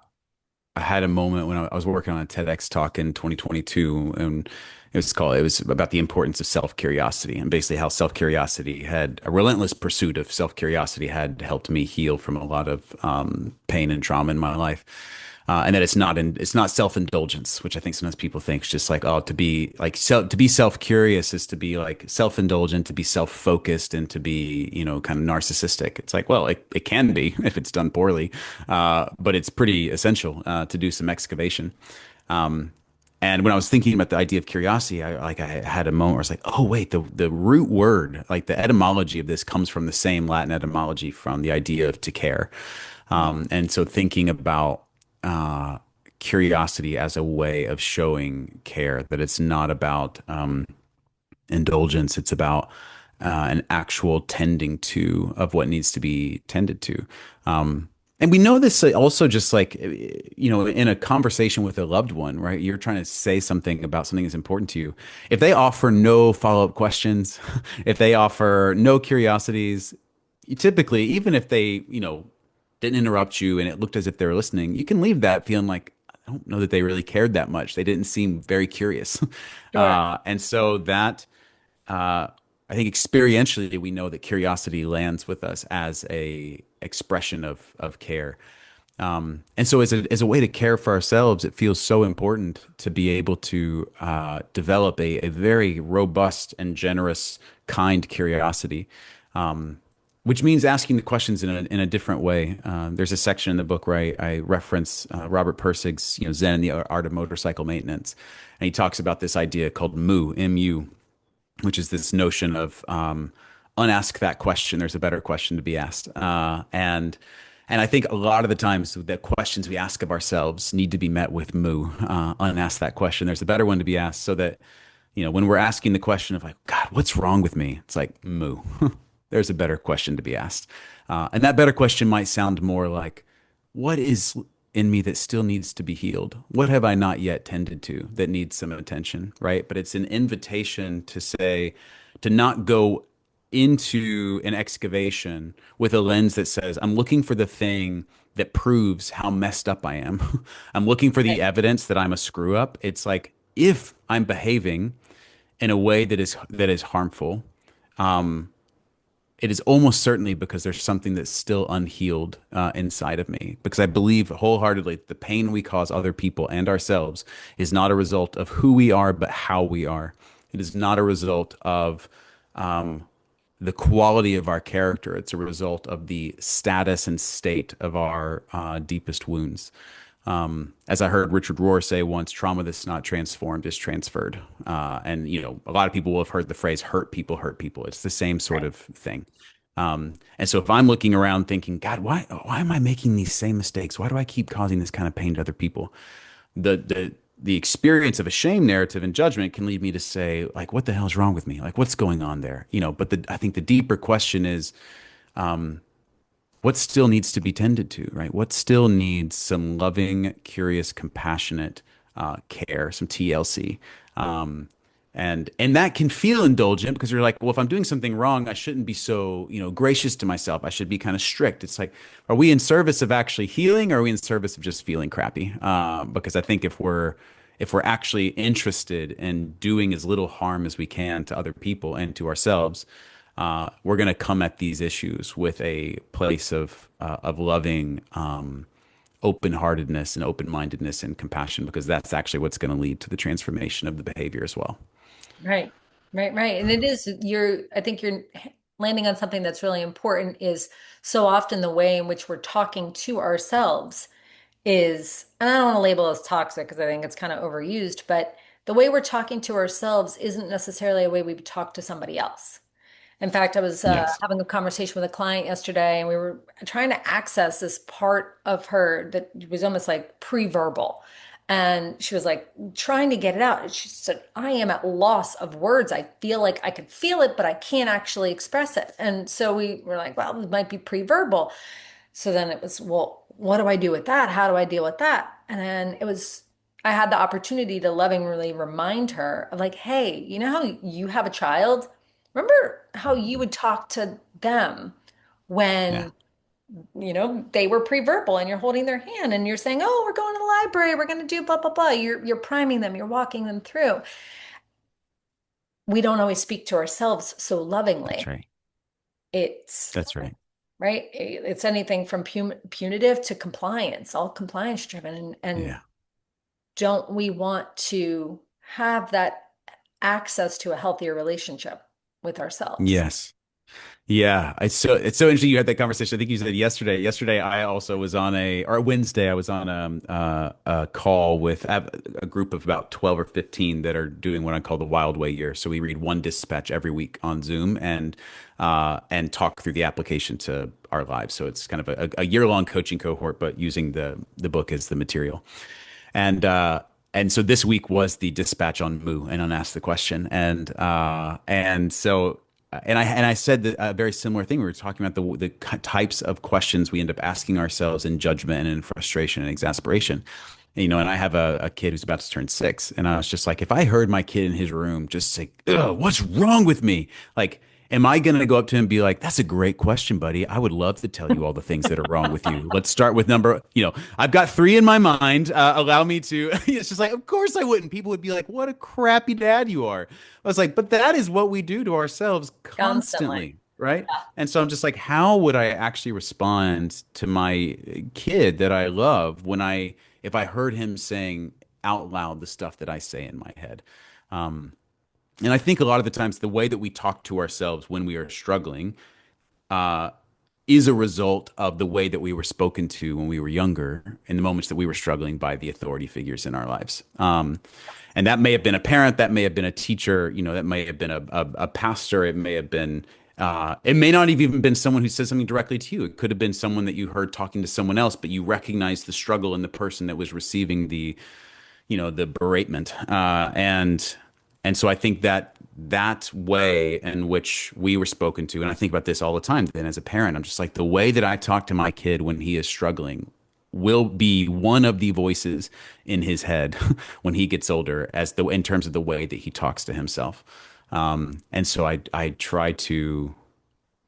I had a moment when I was working on a TEDx talk in 2022, and it was about the importance of self-curiosity, and basically how self-curiosity had a relentless pursuit of self-curiosity had helped me heal from a lot of pain and trauma in my life. And that it's not self-indulgence, which I think sometimes people think is just like, oh, to be self-curious is to be like self-indulgent, to be self-focused, and to be, kind of narcissistic. It's like, well, it can be if it's done poorly, but it's pretty essential to do some excavation. And when I was thinking about the idea of curiosity, I had a moment where I was like, oh wait, the root word, like the etymology of this comes from the same Latin etymology from the idea of to care. And so thinking about uh, curiosity as a way of showing care, that it's not about indulgence, it's about an actual tending to of what needs to be tended to. And we know this also just like, in a conversation with a loved one, right? You're trying to say something about something that's important to you. If they offer no follow-up questions, if they offer no curiosities, you typically, even if they, didn't interrupt you and it looked as if they were listening, you can leave that feeling like, I don't know that they really cared that much. They didn't seem very curious. Sure. And so that, I think experientially, we know that curiosity lands with us as a expression of care. And so as a way to care for ourselves, it feels so important to be able to develop a very robust and generous, kind curiosity. Which means asking the questions in a different way. There's a section in the book where I reference Robert Pirsig's, Zen and the Art of Motorcycle Maintenance, and he talks about this idea called MU, M-U, which is this notion of unask that question. There's a better question to be asked, and I think a lot of the times the questions we ask of ourselves need to be met with "mu." Unask that question. There's a better one to be asked, so that when we're asking the question of like, God, what's wrong with me? It's like "mu." There's a better question to be asked, and that better question might sound more like, what is in me that still needs to be healed? What have I not yet tended to that needs some attention, right? But it's an invitation to say, to not go into an excavation with a lens that says, I'm looking for the thing that proves how messed up I am. I'm looking for the evidence that I'm a screw up. It's like, if I'm behaving in a way that is harmful, it is almost certainly because there's something that's still unhealed inside of me. Because I believe wholeheartedly the pain we cause other people and ourselves is not a result of who we are, but how we are. It is not a result of um, the quality of our character. It's a result of the status and state of our deepest wounds. As I heard Richard Rohr say once, trauma that's not transformed is transferred. And a lot of people will have heard the phrase "hurt people hurt people." It's the same sort Right. of thing. And so if I'm looking around thinking, God, why am I making these same mistakes? Why do I keep causing this kind of pain to other people? The experience of a shame narrative and judgment can lead me to say, like, what the hell's wrong with me? Like, what's going on there? But I think the deeper question is, what still needs to be tended to, right? What still needs some loving, curious, compassionate care, some TLC. And that can feel indulgent because you're like, well, if I'm doing something wrong, I shouldn't be so, gracious to myself. I should be kind of strict. It's like, are we in service of actually healing, or are we in service of just feeling crappy? Because I think if we're actually interested in doing as little harm as we can to other people and to ourselves, we're going to come at these issues with a place of loving, open-heartedness and open-mindedness and compassion, because that's actually what's going to lead to the transformation of the behavior as well. Right. Right, right. And it is I think you're landing on something that's really important is so often the way in which we're talking to ourselves is, and I don't want to label it as toxic because I think it's kind of overused, but the way we're talking to ourselves isn't necessarily a way we would talk to somebody else. In fact, I was Yes. having a conversation with a client yesterday, and we were trying to access this part of her that was almost like pre-verbal. And she was like trying to get it out. And she said, I am at loss of words. I feel like I could feel it, but I can't actually express it. And so we were like, well, it might be pre-verbal. So then it was, well, what do I do with that? How do I deal with that? And then I had the opportunity to lovingly remind her of like, hey, you know how you have a child? Remember how you would talk to them Yeah. when, they were pre-verbal and you're holding their hand and you're saying, oh, we're going to the library, we're going to do blah, blah, blah. You're priming them, you're walking them through. We don't always speak to ourselves so That's lovingly. right. It's That's right. right. It's anything from punitive to compliance, all compliance driven. And Yeah. don't we want to have that access to a healthier relationship with ourselves? Yes. Yeah, it's so interesting you had that conversation. I think you said yesterday. Yesterday, I also was on or Wednesday, I was on a call with a group of about 12 or 15 that are doing what I call the Wild Way year. So we read one dispatch every week on Zoom and talk through the application to our lives. So it's kind of a year-long coaching cohort, but using the book as the material. And so this week was the dispatch on Moo and Unask the Question. And I said that a very similar thing. We were talking about the types of questions we end up asking ourselves in judgment and in frustration and exasperation. And I have a kid who's about to turn 6, and I was just like, if I heard my kid in his room just say, "Ugh, what's wrong with me?" Like, am I going to go up to him and be like, "That's a great question, buddy. I would love to tell you all the things that are wrong with you. Let's start with I've got 3 in my mind. Allow me to." It's just like, of course I wouldn't. People would be like, "What a crappy dad you are." I was like, but that is what we do to ourselves Constantly. constantly, right? And so I'm just like, how would I actually respond to my kid that I love if I heard him saying out loud the stuff that I say in my head? Um, and I think a lot of the times the way that we talk to ourselves when we are struggling uh, is a result of the way that we were spoken to when we were younger, in the moments that we were struggling, by the authority figures in our lives. And that may have been a parent, that may have been a teacher, that may have been a pastor, it may not have even been someone who said something directly to you. It could have been someone that you heard talking to someone else, but you recognized the struggle in the person that was receiving the beratement. And so I think that way in which we were spoken to, and I think about this all the time. Then as a parent, I'm just like, the way that I talk to my kid when he is struggling will be one of the voices in his head when he gets older, in terms of the way that he talks to himself. And so I try to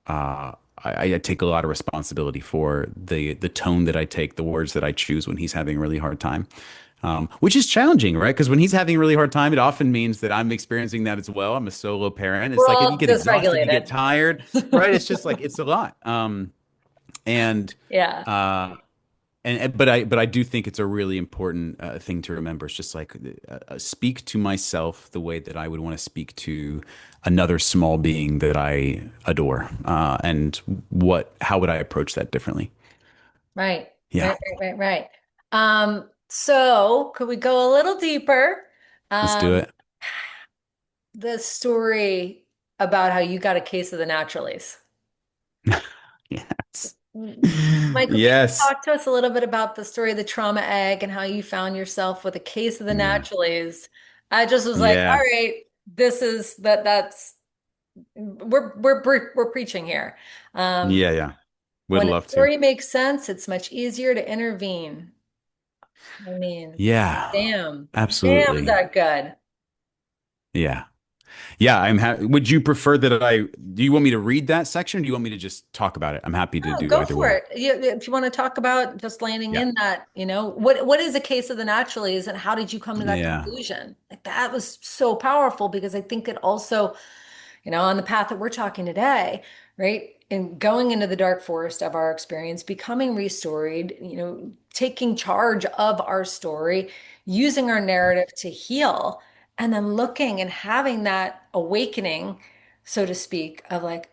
I take a lot of responsibility for the tone that I take, the words that I choose when he's having a really hard time. Which is challenging, right? Because when he's having a really hard time, it often means that I'm experiencing that as well. I'm a solo parent. It's We're like you all get exhausted, you get dysregulated. tired, right? It's just like it's a lot. And Yeah. uh, but I do think it's a really important thing to remember. It's just like speak to myself the way that I would want to speak to another small being that I adore, and what how would I approach that differently? Right, Yeah, right. So could we go a little deeper? let's do Um, it. the story about how you got a case of the naturalies. Yes. Michael, can you Yes. talk to us a little bit about the story of the trauma egg and how you found yourself with a case of the Yeah. naturalies? I just was like, all Yeah. right, this is that's we're preaching here. Um, Yeah. Yeah. Would when a love to. story makes sense, it's much easier to intervene. I mean, Yeah. damn, is Absolutely. that good? Yeah. Yeah, would you prefer that do you want me to read that section or do you want me to just talk about it? I'm happy to Oh, do go either for way. it. If you want to talk about just landing Yeah. in that, what is a case of the naturalies and how did you come to that Yeah. conclusion? Like that was so powerful because I think it also, on the path that we're talking today, right? And going into the dark forest of our experience, becoming restoried, taking charge of our story, using our narrative to heal, and then looking and having that awakening, so to speak, of like,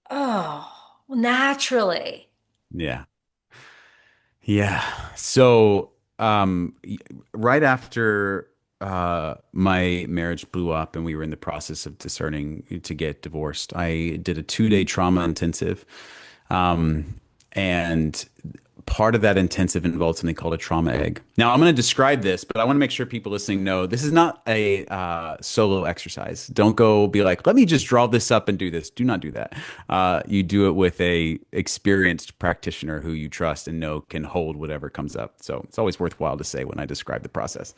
oh, well, naturally. Yeah. Yeah. So, right after my marriage blew up and we were in the process of discerning to get divorced, I did a 2-day trauma intensive. Um, and part of that intensive involved something called a trauma egg. Now, I'm going to describe this, but I want to make sure people listening know this is not a solo exercise. Don't go be like, let me just draw this up and do this. Do not do that. You do it with a experienced practitioner who you trust and know can hold whatever comes up. So it's always worthwhile to say when I describe the process.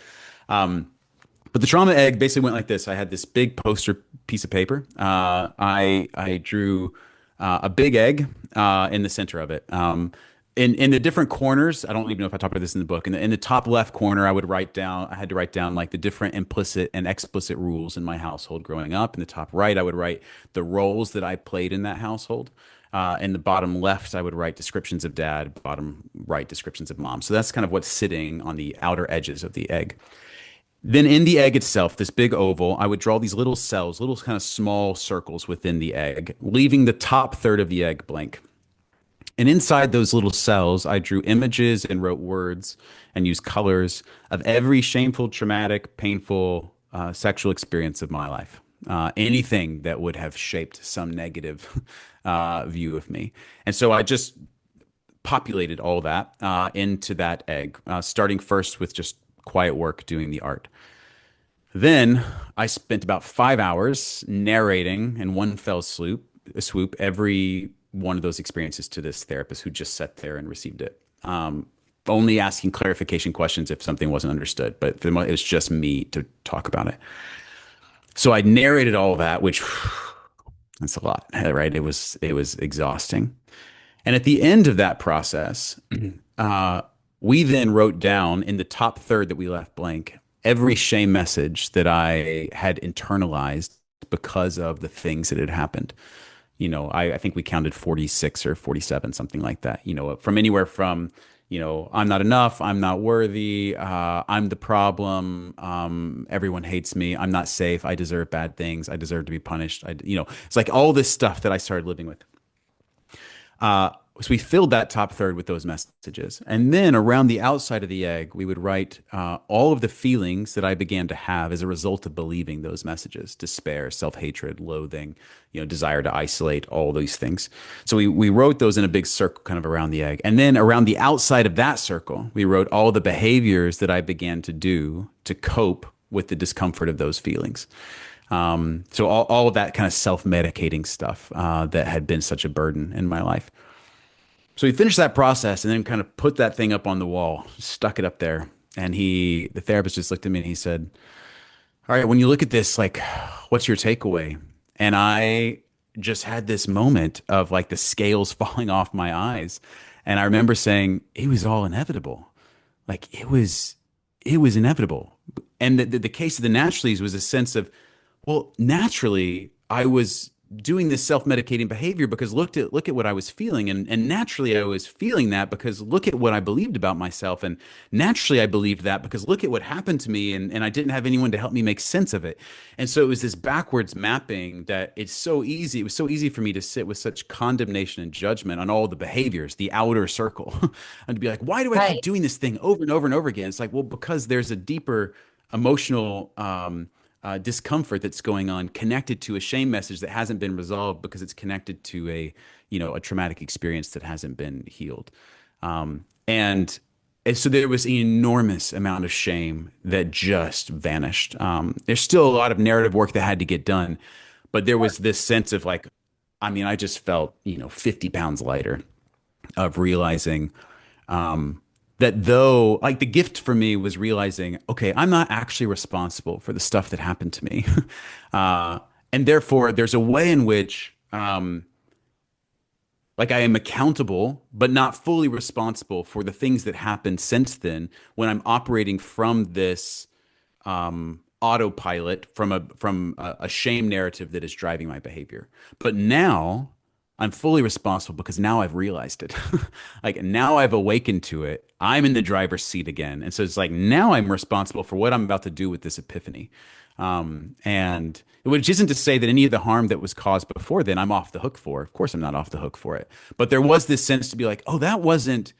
But the trauma egg basically went like this. I had this big poster piece of paper. I drew a big egg in the center of it. In the different corners, I don't even know if I talked about this in the book. In the top left corner, I had to write down like the different implicit and explicit rules in my household growing up. In the top right, I would write the roles that I played in that household. In the bottom left, I would write descriptions of dad. Bottom right, descriptions of mom. So that's kind of what's sitting on the outer edges of the egg. Then in the egg itself, this big oval, I would draw these little cells, little kind of small circles within the egg, leaving the top third of the egg blank. And inside those little cells, I drew images and wrote words and used colors of every shameful, traumatic, painful sexual experience of my life. Anything that would have shaped some negative view of me. And so I just populated all that into that egg, starting first with just quiet work doing the art. Then I spent about 5 hours narrating in one fell swoop every one of those experiences to this therapist who just sat there and received it. Only asking clarification questions if something wasn't understood, but for the most, it was just me to talk about it. So I narrated all of that, which that's a lot, right? It was exhausting. And at the end of that process, uh, we then wrote down in the top third that we left blank every shame message that I had internalized because of the things that had happened. I think we counted 46 or 47, something like that. From anywhere from, I'm not enough, I'm not worthy, I'm the problem, everyone hates me, I'm not safe, I deserve bad things, I deserve to be punished. It's like all this stuff that I started living with. So we filled that top third with those messages. And then around the outside of the egg, we would write all of the feelings that I began to have as a result of believing those messages: despair, self hatred, loathing, desire to isolate, all these things. So we wrote those in a big circle kind of around the egg. And then around the outside of that circle, we wrote all the behaviors that I began to do to cope with the discomfort of those feelings. So all of that kind of self medicating stuff that had been such a burden in my life. So he finished that process and then kind of put that thing up on the wall, stuck it up there. And the therapist just looked at me and he said, all right, when you look at this, like, what's your takeaway? And I just had this moment of like the scales falling off my eyes. And I remember saying, it was all inevitable. Like it was inevitable. And the case of the naturalies was a sense of, well, naturally, I was doing this self-medicating behavior because look at what I was feeling, and naturally I was feeling that because look at what I believed about myself, and naturally I believed that because look at what happened to me, and I didn't have anyone to help me make sense of it. And so it was this backwards mapping that it was so easy for me to sit with such condemnation and judgment on all the behaviors, the outer circle, and to be like, why do I keep Right. doing this thing over and over and over again? It's like, well, because there's a deeper emotional discomfort that's going on connected to a shame message that hasn't been resolved because it's connected to a traumatic experience that hasn't been healed. And so there was an enormous amount of shame that just vanished. There's still a lot of narrative work that had to get done, but there was this sense of like, I mean, I just felt, 50 pounds lighter of realizing that though, like the gift for me was realizing, okay, I'm not actually responsible for the stuff that happened to me. uh, and therefore, there's a way in which, like, I am accountable, but not fully responsible for the things that happened since then when I'm operating from this autopilot from a shame narrative that is driving my behavior. But now I'm fully responsible because now I've realized it. Like now I've awakened to it. I'm in the driver's seat again. And so it's like now I'm responsible for what I'm about to do with this epiphany. And which isn't to say that any of the harm that was caused before then I'm off the hook for. Of course I'm not off the hook for it. But there was this sense to be like, oh, that wasn't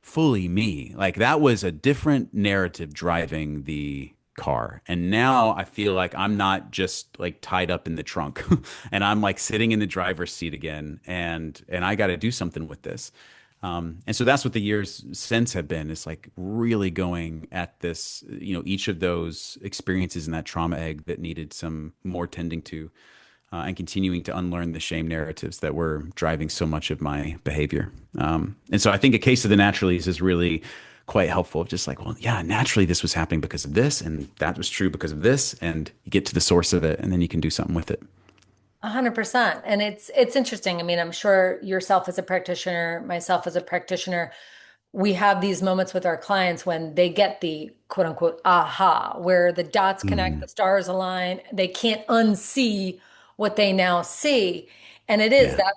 fully me. Like that was a different narrative driving the car. And now I feel like I'm not just like tied up in the trunk and I'm like sitting in the driver's seat again and I got to do something with this. And so that's what the years since have been. It's like really going at this, each of those experiences in that trauma egg that needed some more tending to, and continuing to unlearn the shame narratives that were driving so much of my behavior. And so I think a case of the naturalies is really quite helpful. Just like, well, yeah, naturally this was happening because of this, and that was true because of this, and you get to the source of it, and then you can do something with it. 100%. And it's interesting. I mean, I'm sure yourself as a practitioner, myself as a practitioner, we have these moments with our clients when they get the quote unquote aha, where the dots connect, Mm, the stars align, they can't unsee what they now see. And it is yeah. that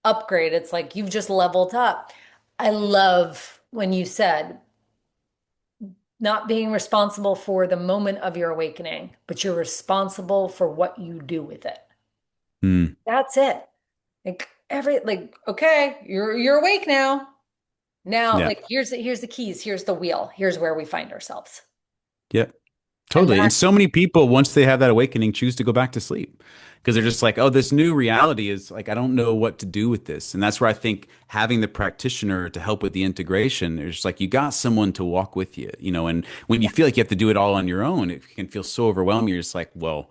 upgrade. It's like you've just leveled up. I love when you said not being responsible for the moment of your awakening, but you're responsible for what you do with it. Mm, That's it. Like okay, you're awake now. Now, yeah. like here's the keys, here's the wheel, here's where we find ourselves. Yeah. And Totally. that, And so many people, once they have that awakening, choose to go back to sleep because they're just like, oh, this new reality is like, I don't know what to do with this. And that's where I think having the practitioner to help with the integration, there's just like, you got someone to walk with you, and when you feel like you have to do it all on your own, it can feel so overwhelming. You're just like, well,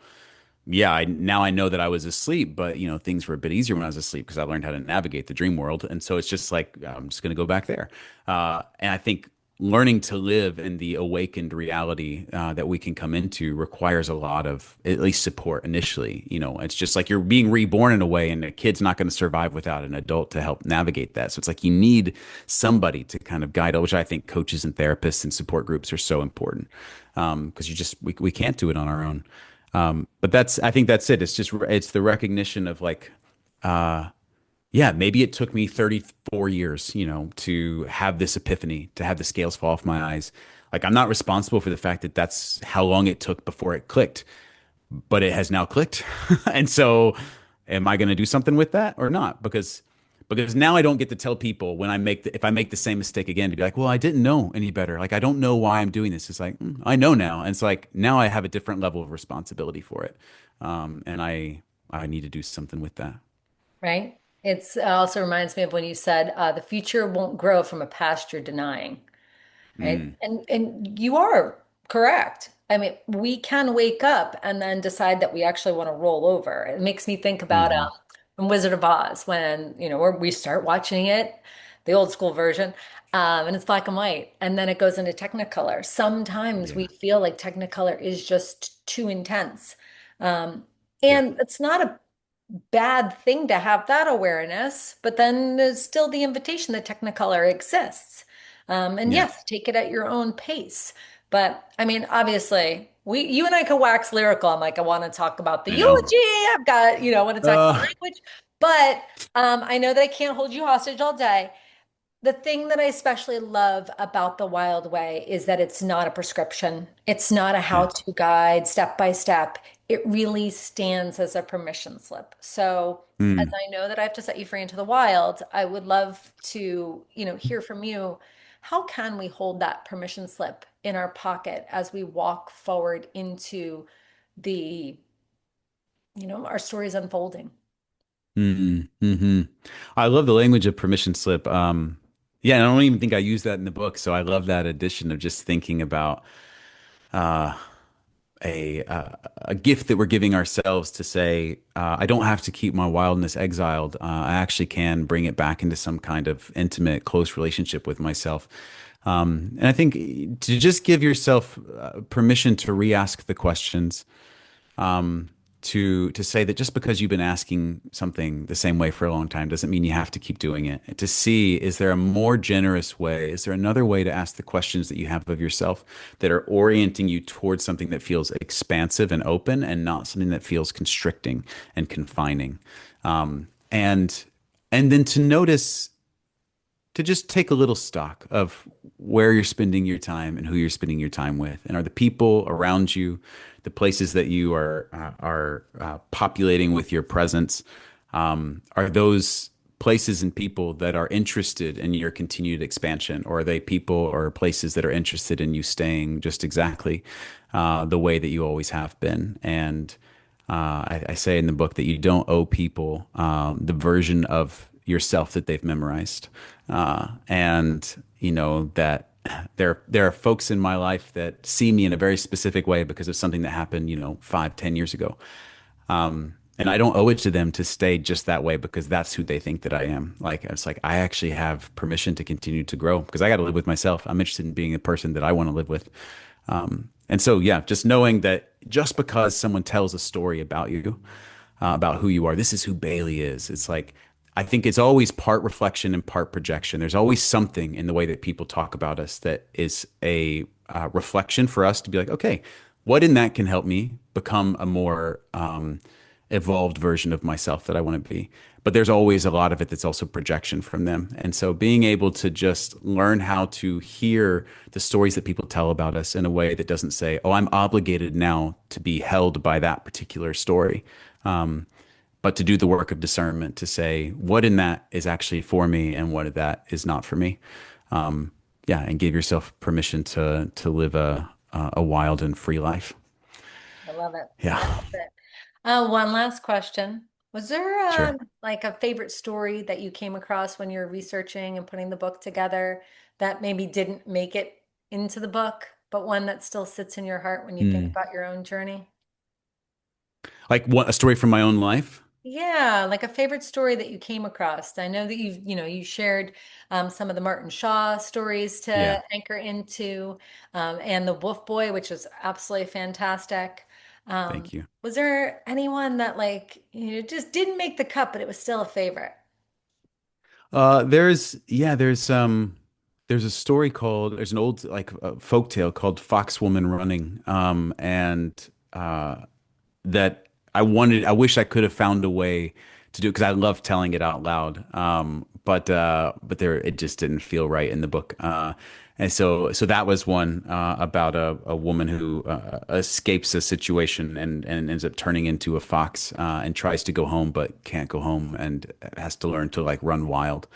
yeah, now I know that I was asleep, but things were a bit easier when I was asleep because I learned how to navigate the dream world. And so it's just like I'm just going to go back there. And I think learning to live in the awakened reality that we can come into requires a lot of at least support initially. It's just like you're being reborn in a way, and a kid's not going to survive without an adult to help navigate that. So it's like you need somebody to kind of guide, which I think coaches and therapists and support groups are so important because we can't do it on our own. But I think that's it. It's the recognition of like, yeah, maybe it took me 34 years, to have this epiphany, to have the scales fall off my eyes. Like I'm not responsible for the fact that that's how long it took before it clicked, but it has now clicked. And so am I going to do something with that or not? Because now I don't get to tell people when if I make the same mistake again to be like, well, I didn't know any better. Like I don't know why I'm doing this. It's like, I know now. And it's like now I have a different level of responsibility for it. And I need to do something with that. right? It's also reminds me of when you said the future won't grow from a past you're denying, right? Mm, And you are correct. I mean, we can wake up and then decide that we actually want to roll over. It makes me think about hmm. from Wizard of Oz when, where we start watching it, the old school version, and it's black and white, and then it goes into Technicolor. Sometimes we Yeah. feel like Technicolor is just too intense. Um, Yeah. and it's not a bad thing to have that awareness, but then there's still the invitation that Technicolor exists. And Yeah. yes, take it at your own pace. But I mean, obviously, you and I could wax lyrical. I'm like, I want to talk about the I know. eulogy. I've got, I want to talk about Uh, language, but I know that I can't hold you hostage all day. The thing that I especially love about The Wild Way is that it's not a prescription. It's not a yeah. how-to guide, step by step. It really stands as a permission slip. So, as Mm, I know that I have to set you free into the wild, I would love to, hear from you. How can we hold that permission slip in our pocket as we walk forward into the, our stories unfolding? hmm. I love the language of permission slip. Yeah, and I don't even think I use that in the book. So I love that addition of just thinking about uh, a gift that we're giving ourselves to say, I don't have to keep my wildness exiled. I actually can bring it back into some kind of intimate, close relationship with myself. And I think to just give yourself permission to re-ask the questions, to say that just because you've been asking something the same way for a long time doesn't mean you have to keep doing it. To see, is there a more generous way? Is there another way to ask the questions that you have of yourself that are orienting you towards something that feels expansive and open and not something that feels constricting and confining? And then to notice, to just take a little stock of where you're spending your time and who you're spending your time with, and are the people around you, the places that you are populating with your presence, are those places and people that are interested in your continued expansion, or are they people or places that are interested in you staying just exactly the way that you always have been? And I say in the book that you don't owe people the version of yourself that they've memorized, and that there are folks in my life that see me in a very specific way because of something that happened, 5, 10 years ago. And I don't owe it to them to stay just that way because that's who they think that I am. Like, it's like I actually have permission to continue to grow because I got to live with myself. I'm interested in being a person that I want to live with. And so, yeah, just knowing that just because someone tells a story about you, about who you are, this is who Bailey is. It's like, I think it's always part reflection and part projection. There's always something in the way that people talk about us that is a reflection for us to be like, okay, what in that can help me become a more evolved version of myself that I want to be. But there's always a lot of it that's also projection from them. And so being able to just learn how to hear the stories that people tell about us in a way that doesn't say, oh, I'm obligated now to be held by that particular story. But to do the work of discernment to say what in that is actually for me and what of that is not for me. Yeah, and give yourself permission to live a wild and free life. I love it. I Yeah, love it. One last question. Was there sure. like a favorite story that you came across when you were researching and putting the book together that maybe didn't make it into the book, but one that still sits in your heart when you think Mm. about your own journey? Like what a story from my own life. Yeah, like a favorite story that you came across. I know that you shared some of the Martin Shaw stories Yeah, to anchor into, and the Wolf Boy, which is absolutely fantastic. thank you. Was there anyone that just didn't make the cut, but it was still a favorite? There's a story called there's an old like folk tale called Fox Woman Running, and that I wish I could have found a way to do because I love telling it out loud. But there it just didn't feel right in the book. And so that was one about a woman who escapes a situation and ends up turning into a fox and tries to go home but can't go home and has to learn to like run wild.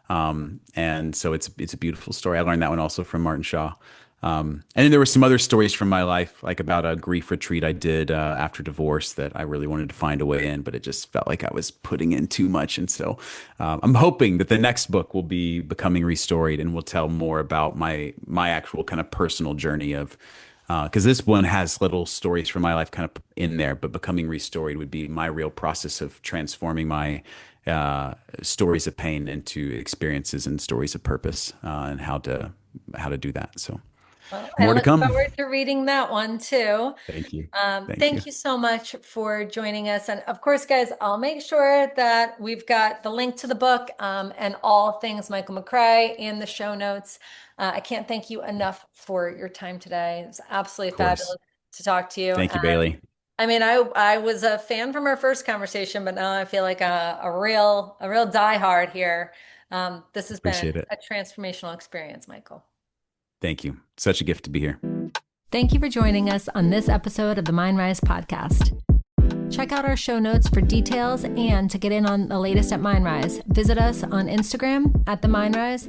And so it's a beautiful story. I learned that one also from Martin Shaw. And then there were some other stories from my life, like about a grief retreat I did after divorce that I really wanted to find a way in, but it just felt like I was putting in too much. And so I'm hoping that the next book will be Becoming Restored and will tell more about my actual kind of personal journey of because this one has little stories from my life kind of in there, but Becoming Restored would be my real process of transforming my stories of pain into experiences and stories of purpose, and how to do that. So Well, I more to look come. forward to reading that one too. Thank you. Thank you. Thank you so much for joining us. And of course, guys, I'll make sure that we've got the link to the book and all things Michael McRay in the show notes. I can't thank you enough for your time today. It was absolutely Of course. fabulous. to talk to you. Thank you, And Bailey. I mean, I was a fan from our first conversation, but now I feel like a real diehard here. This has been Appreciate it. a transformational experience, Michael. Thank you. Such a gift to be here. Thank you for joining us on this episode of the Mind Rise podcast. Check out our show notes for details and to get in on the latest at Mind Rise. Visit us on Instagram at The Mind Rise